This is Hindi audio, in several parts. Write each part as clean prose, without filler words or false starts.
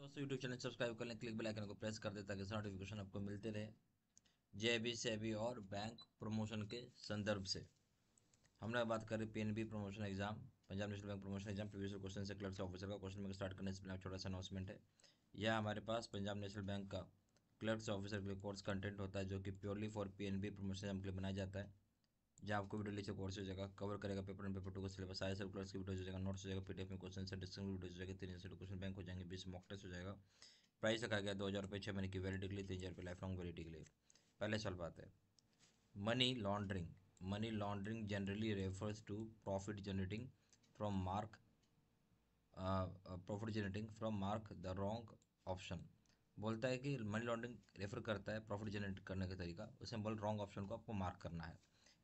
दोस्तों यूट्यूब चैनल सब्सक्राइब कर लें, क्लिक बेल आइकन को प्रेस कर दें ताकि नोटिफिकेशन आपको मिलते रहे। जेबी सेबी और बैंक प्रमोशन के संदर्भ से हमने बात करी PNB promotion exam, Punjab national bank promotion exam previous question से क्लर्क ऑफिसर का क्वेश्चन में स्टार्ट करने से पहले छोटा सा अनाउंसमेंट है। यह हमारे पास पंजाब नेशनल बैंक का क्लर्क ऑफिसर के लिए कोर्स कंटेंट होता है जो कि purely for PNB promotion exam के लिए बनाया जाता है। जहाँ आपको वीडियो नीचे कोर्स हो जाएगा, कवर करेगा पेपर 1 पेपर 2 का सिलेबस, सारे सब क्लास की वीडियो हो जाएगा, नोट्स हो जाएगा, पीडीएफ में क्वेश्चन से डिस्कशन वीडियो हो जाएगा, 3 से क्वेश्चन बैंक हो जाएंगे, 20 मॉक टेस्ट हो जाएगा। प्राइस रखा गया 2,000 रुपये 6 महीने की वैलिडिटी के लिए, 3,000 रुपये लाइफ लॉन्ग वैलिडिटी के लिए। पहले सवाल बात है money laundering. Money laundering generally refers to profit generating from mark the wrong option. बोलता है कि मनी लॉन्ड्रिंग रेफर करता है प्रॉफिट जनरेट करने का तरीका, उसमें बोल रॉन्ग ऑप्शन को आपको मार्क करना है।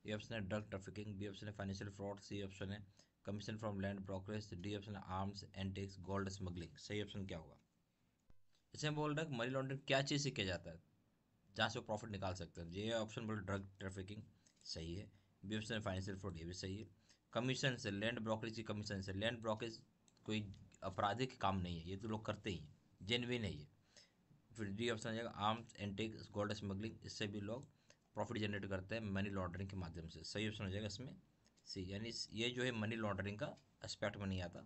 ए ऑप्शन है ड्रग ट्रैफिकिंग, बी ऑप्शन है फाइनेंशियल फ्रॉड, सी ऑप्शन है commission from land brokerage, D option है आर्म्स एंटिक्स गोल्ड स्मगलिंग। सही ऑप्शन क्या होगा? इसमें बोल रहा है मनी लॉन्ड्रिंग क्या चीज़ से किया जाता है जहाँ से वो प्रॉफिट निकाल सकते हैं। ये ऑप्शन बोल ड्रग ट्रैफिकिंग, सही है। बी ऑप्शन है फाइनेंशियल फ्रॉड, ये भी सही है। कमीशन से, लैंड ब्रोकरेज की कमीशन से, लैंड ब्रोकरेज कोई आपराधिक काम नहीं है, ये तो लोग करते ही हैं, जेन्युइन है ये। फिर डी ऑप्शन आ जाएगा आर्म्स एंटिक गोल्ड स्मगलिंग, इससे भी लोग प्रॉफिट जनरेट करते हैं मनी लॉन्ड्रिंग के माध्यम से। सही ऑप्शन हो जाएगा इसमें सी, यानी ये जो है मनी लॉन्ड्रिंग का एस्पेक्ट में नहीं आता,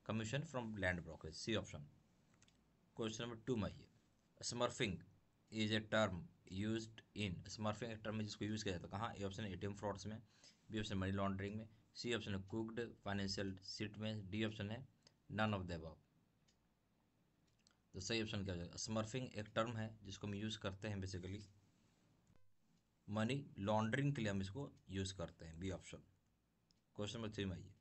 commission from land brokerage, C option. Question number 2 में आइए। Smurfing is a term use in, smurfing एक टर्म है जिसको यूज़ किया जाता है कहाँ? ए ऑप्शन है एटीएम फ्रॉड्स में, बी ऑप्शन मनी लॉन्ड्रिंग में, सी ऑप्शन है कुक्ड फाइनेंशियल सीट में, डी ऑप्शन है नन ऑफ द अबव। तो सही ऑप्शन क्या हो जाएगा? स्मर्फिंग एक टर्म है जिसको हम यूज़ करते हैं बेसिकली मनी लॉन्ड्रिंग के लिए, हम इसको यूज़ करते हैं, बी ऑप्शन। क्वेश्चन नंबर 3 में आइए।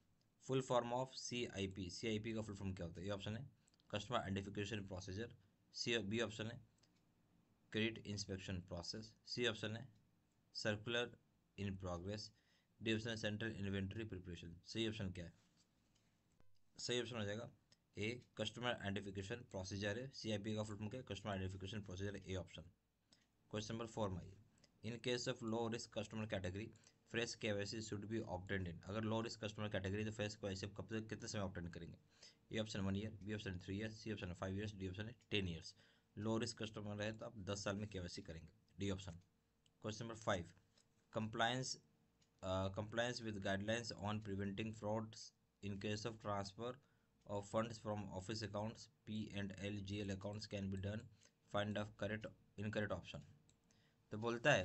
Full form of CIP, CIP का फुल फॉर्म क्या होता है? ये ऑप्शन है customer identification procedure, C B option है credit inspection process, C option है circular in progress, D option है सेंट्रल इन्वेंट्री प्रिपरेशन। सही ऑप्शन क्या है? सही ऑप्शन हो जाएगा ए कस्टमर आइडेंटिफिकेशन प्रोसीजर है, CIP का फुल फॉर्म क्या है? Customer identification procedure, A option. Question number 4 में आइए। In case of low risk customer category fresh KYC should be obtained in, अगर लो रिस्क कस्टमर कैटेगरी तो फ्रेश KYC कब तक कितने समय ऑब्टेन करेंगे? A option 1 year, B option 3 years, C option 5 years, D option है 10 ईयर्स। लो रिस्क कस्टमर है तो आप 10 साल में KYC करेंगे, D option. Question number 5। compliance with guidelines on preventing frauds in case of transfer of funds from office accounts P&L GL accounts can be done, find the correct incorrect option। तो बोलता है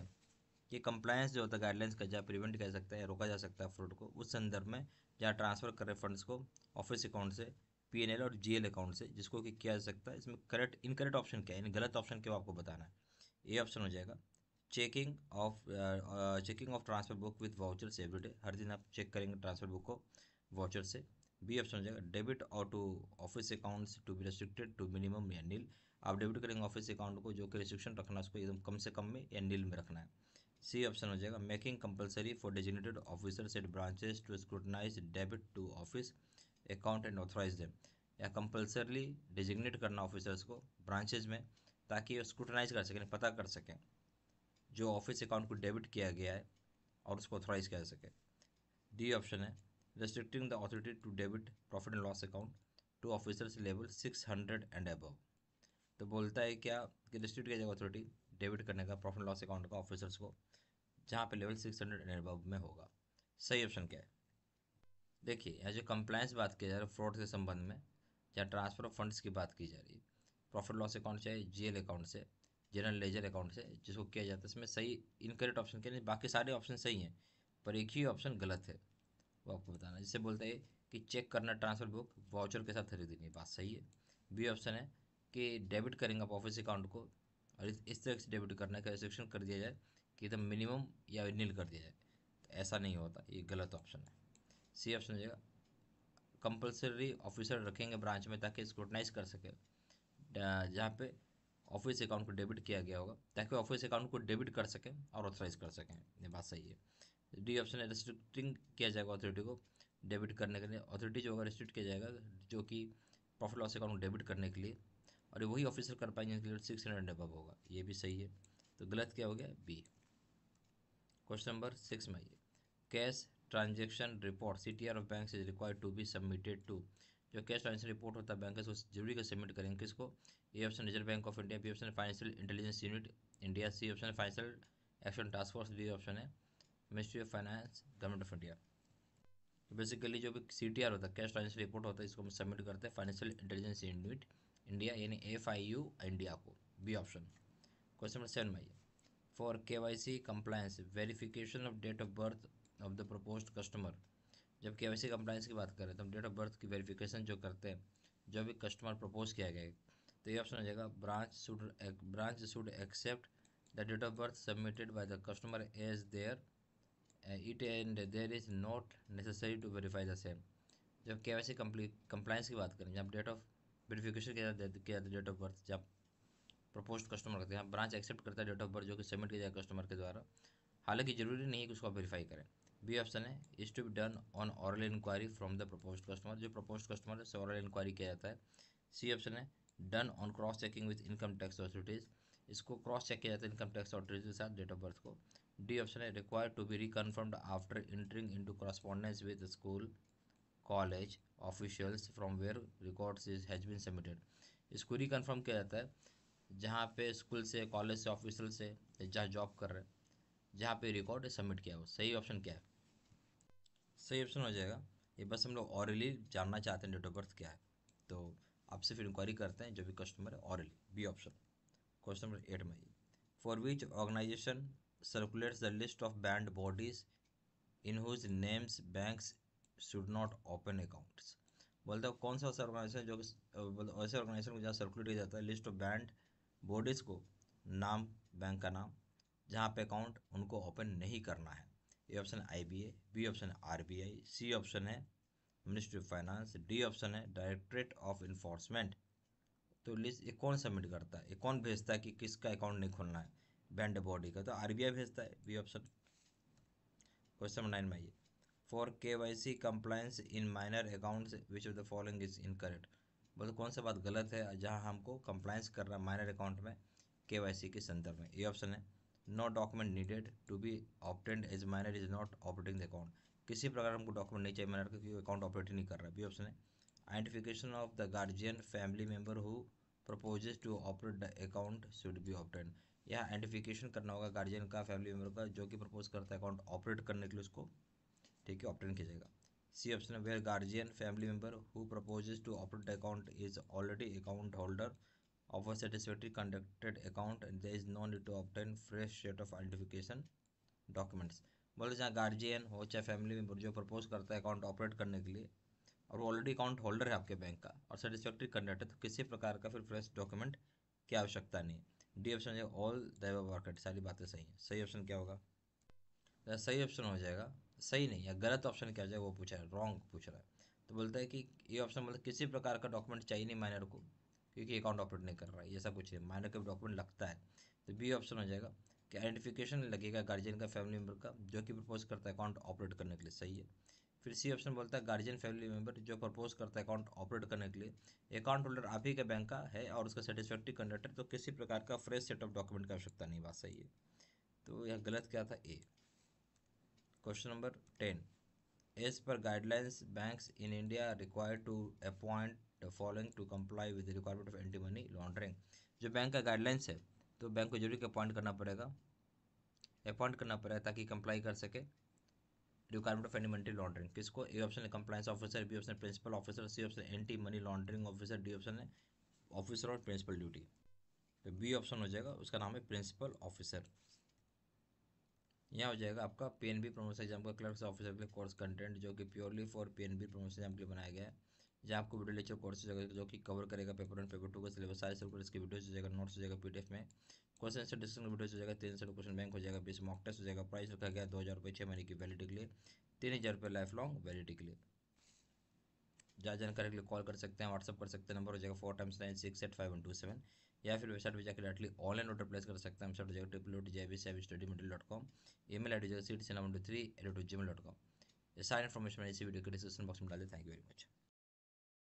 कि कंप्लायंस जो होता है गाइडलाइंस का, जहाँ प्रिवेंट कर सकता है, रोका जा सकता है फ्रॉड को, उस संदर्भ में जहाँ ट्रांसफ़र कर रहे फंड्स को ऑफिस अकाउंट से P&L और GL अकाउंट से, जिसको कि किया जा सकता है। इसमें करेक्ट इनकरेक्ट ऑप्शन क्या है, यानी गलत ऑप्शन क्या आपको बताना है। ए ऑप्शन हो जाएगा checking of transfer book with vouchers everyday, हर दिन आप चेक करेंगे ट्रांसफर बुक को वाउचर से। बी ऑप्शन हो जाएगा डेबिट और to office accounts to be restricted to minimum या नील, आप डेबिट करेंगे ऑफिस अकाउंट को, जो कि रिस्ट्रिक्शन रखना है उसको एकदम कम से कम में या नील में रखना है। सी ऑप्शन हो जाएगा making compulsory for designated officers at branches to scrutinize debit to office account and authorize them, या कंपलसरली डेजिग्नेट करना ऑफिसर्स को ब्रांचेज में ताकि स्क्रूटनाइज कर सकें, पता कर सकें जो ऑफिस अकाउंट को डेबिट किया गया है और उसको ऑथराइज किया जा सके। डी ऑप्शन है restricting the authority to debit profit and loss account to officers level 600 and above. तो बोलता है क्या कि रिस्ट्रिक्ट किया जाएगा अथॉरिटी डेबिट करने का प्रॉफिट एंड लॉस अकाउंट का ऑफिसर्स को जहाँ पे लेवल 600 एंड अबव में होगा। सही ऑप्शन क्या है? देखिए यहाँ जो कंप्लायंस बात की जा रही है फ्रॉड के संबंध में, जहाँ ट्रांसफर ऑफ फंड्स की बात की जा रही है, प्रॉफिट लॉस अकाउंट चाहे GL अकाउंट से, जनरल लेजर अकाउंट से, जिसको किया जाता है, इसमें सही इनकरेक्ट ऑप्शन क्या नहीं, बाकी सारे ऑप्शन सही हैं पर एक ही ऑप्शन गलत है, वो आपको बताना है। जिससे बोलते हैं कि चेक करना ट्रांसफर बुक वाउचर के साथ खरीदनी, बात सही है। बी ऑप्शन है कि डेबिट करेंगे आप ऑफिस अकाउंट को और इस तरह से डेबिट करने का रिस्ट्रिक्शन कर दिया जाए कि एकदम मिनिमम या नील कर दिया जाए, तो ऐसा नहीं होता, ये गलत ऑप्शन है। सी ऑप्शन हो जाएगा कंपलसरी ऑफिसर रखेंगे ब्रांच में ताकि स्क्रूटनाइज कर सके जहाँ पे ऑफिस अकाउंट को डेबिट किया गया होगा, ताकि ऑफिस अकाउंट को डेबिट कर सकें और ऑथराइज कर सकें, ये बात सही है। डी ऑप्शन है रिस्ट्रिक्टिंग किया जाएगा अथॉरिटी को डेबिट करने के लिए, अथॉरिटी जो होगा रिस्ट्रिक्ट किया जाएगा जो कि प्रॉफिट लॉस अकाउंट को डेबिट करने के लिए, और वही ऑफिसर कर पाएंगे जिनके लिए 600 अबव होगा, ये भी सही है। तो गलत क्या हो गया? बी। क्वेश्चन नंबर 6 में आइए। Cash transaction report CTR of bank is required to be submitted to, जो कैश ट्रांजेक्शन रिपोर्ट होता है बैंक उसको जरूरी का सबमिट करेंगे किसको? A option reserve bank of India, B option financial intelligence unit India, C option financial action task force, D option है ministry of finance government of India. तो बेसिकली जो भी CTR होता है कैश ट्रांजेक्शन रिपोर्ट होता है इसको हम सबमिट करते हैं फाइनेंशियल इंटेलिजेंस यूनिट इंडिया यानी FIU इंडिया को, बी ऑप्शन। क्वेश्चन नंबर 7 में आइए, for KYC compliance verification of date of birth of the proposed customer. जब KYC कंप्लायंस की बात करें तो हम डेट ऑफ बर्थ की वेरिफिकेशन जो करते हैं जो भी कस्टमर प्रपोज किया गया है, तो ये ऑप्शन हो जाएगा branch should accept the date of birth submitted by the customer as their it and there is not necessary to verify the same. जब KYC कंप्लायंस की बात करें जब डेट ऑफ वेरिफिकेशन किया जाता है डेट ऑफ बर्थ जब प्रपोज्ड कस्टमर करते हैं, ब्रांच एक्सेप्ट करता है डेट ऑफ बर्थ जो कि सबमिट किया जाए कस्टमर के द्वारा, हालांकि जरूरी नहीं है कि उसको वेरीफाई करें। बी ऑप्शन है is to be done on oral inquiry from the proposed customer, जो प्रपोज्ड कस्टमर से ऑरल इंक्वायरी किया जाता है। सी ऑप्शन है done on cross checking with income tax authorities, इसको क्रॉस चेक किया जाता है इनकम टैक्स अथॉरिटीज के साथ डेट ऑफ बर्थ को। डी ऑप्शन है required to be reconfirmed after entering into correspondence with school college officials from where records has been submitted, इसको रिकन्फर्म किया जाता है जहाँ पे स्कूल से कॉलेज से ऑफिशियल से जहाँ जॉब कर रहे हैं जहाँ पे रिकॉर्ड सबमिट किया हो। सही ऑप्शन क्या है? सही ऑप्शन हो जाएगा ये बस हम लोग ऑरली जानना चाहते हैं डेट ऑफ बर्थ क्या है, तो आपसे फिर इंक्वायरी करते हैं जो भी कस्टमर है orally, B option. Question number 8 में for which organization circulates the list of banned bodies in whose names banks should not open accounts. बोलते हो कौन सा ऐसा ऑर्गेनाइजेशन जो ऐसे ऑर्गेनाइजेशन को जहाँ सर्कुलेट किया जाता है लिस्ट ऑफ बैंड बॉडीज़ को, नाम बैंक का नाम, जहाँ पे अकाउंट उनको ओपन नहीं करना है। ए ऑप्शन है IBA, बी ऑप्शन है RBI, सी ऑप्शन है ministry of finance, D option है डायरेक्टरेट ऑफ इन्फोर्समेंट। तो लिस्ट ये कौन सबमिट करता है, ये कौन भेजता है कि किसका अकाउंट नहीं खोलना है बैंड बॉडी का? तो RBI भेजता है, बी ऑप्शन। क्वेश्चन नंबर 9 में आइए, for KYC compliance in minor accounts which of the following is incorrect. बोले कौन सा बात गलत है जहां हमको कंप्लायंस कर रहा है माइनर अकाउंट में KYC के संदर्भ में। ए ऑप्शन है no document needed to be obtained as minor is not operating the account, किसी प्रकार हमको डॉक्यूमेंट नहीं चाहिए माइनर का क्योंकि अकाउंट ऑपरेट नहीं कर रहा है। बी ऑप्शन है identification of the guardian family member who proposes to operate the account should be obtained, यह आइडेंटिफिकेशन करना होगा गार्जियन का फैमिली मेम्बर का जो कि प्रपोज करता है अकाउंट ऑपरेट करने के लिए उसको, ठीक है, ऑप्टेन किया जाएगा। सी ऑप्शन है where guardian family member who proposes to operate account is already account holder of a satisfactory conducted account and there is no need to obtain fresh set of identification documents. बोले जहाँ गार्जियन हो चाहे फैमिली मेम्बर जो प्रपोज करता है अकाउंट ऑपरेट करने के लिए और वो ऑलरेडी अकाउंट होल्डर है आपके बैंक का और सेटिस्फैक्टरी कंडक्ट है, तो किसी प्रकार का फिर फ्रेश डॉक्यूमेंट की आवश्यकता नहीं है। डी ऑप्शन है ऑल द वर्क, सारी बातें सही हैं। सही ऑप्शन क्या होगा? सही ऑप्शन हो जाएगा, सही नहीं, या गलत ऑप्शन क्या हो जाएगा वो पूछा है, रॉन्ग पूछ रहा है। तो बोलता है कि ये ऑप्शन मतलब किसी प्रकार का डॉक्यूमेंट चाहिए नहीं माइनर को क्योंकि अकाउंट ऑपरेट नहीं कर रहा है, ऐसा कुछ है, माइनर का डॉक्यूमेंट लगता है। तो बी ऑप्शन हो जाएगा कि आइडेंटिफिकेशन लगेगा गार्जियन का फैमिली मेम्बर का जो कि प्रपोज करता है अकाउंट ऑपरेट करने के लिए, सही है। फिर सी ऑप्शन बोलता है गार्जियन फैमिली मेम्बर जो प्रपोज करता है अकाउंट ऑपरेट करने के लिए अकाउंट होल्डर आप ही के बैंक का है और उसका सेटिस्फैक्टरी कंडक्टर, तो किसी प्रकार का फ्रेश सेट ऑफ डॉक्यूमेंट की आवश्यकता नहीं, बात सही है। तो यह गलत क्या था? ए। Question number 10. As per guidelines, banks in India are required to appoint the following to comply with the requirement of anti-money laundering. जो बैंक का गाइडलाइंस है तो बैंक को जरूर अपॉइंट करना पड़ेगा ताकि कंप्लाई कर सके requirement of anti money laundering. किसको? ए ऑप्शन है compliance officer, B option principal officer, C option anti money laundering officer, D option है ऑफिसर और प्रिंसिपल ड्यूटी। तो बी ऑप्शन हो जाएगा, उसका नाम है प्रिंसिपल ऑफिसर। यहाँ हो जाएगा आपका PNB प्रमोशन एग्जाम का क्लर्क्स ऑफिसर के लिए कोर्स कंटेंट जो कि purely for PNB promotion exam के लिए बनाया गया है, जहाँ आपको वीडियो लेक्चर कोर्स जो कि कवर करेगा पेपर 1 पेपर 2 का सिलेबस, सारे सर्कुलर इसकी वीडियोस हो जाएगा, नोट्स हो जाएगा PDF में, क्वेश्चन आंसर डिस्कशन वीडियोस हो जाएगा, 3 से क्वेश्चन बैंक हो जाएगा, 20 मॉक टेस्ट हो जाएगा। प्राइस रखा गया 2000 रुपये 6 महीने की वैलिडिटी के लिए, 3000 रुपये लाइफ लॉन्ग वैलिडिटी के लिए। ज़्यादा जानकारी के लिए कॉल कर सकते हैं, व्हाट्सअप कर सकते हैं, नंबर हो जाएगा 4 टाइम्स 9685127, या फिर वेबसाइट पर जाकर डायरेक्टली ऑनलाइन ऑर्डर प्लेस कर सकते हैं। वेबसाइट हो जाएगा www.jbstudymaterial.com, ईमेल आई डी हो जाएगा seat3@gmail.com। ये सारी इन्फॉर्मेशन मैंने इसी वीडियो के डिस्क्रिप्शन बॉक्स में डाली। Thank you very much.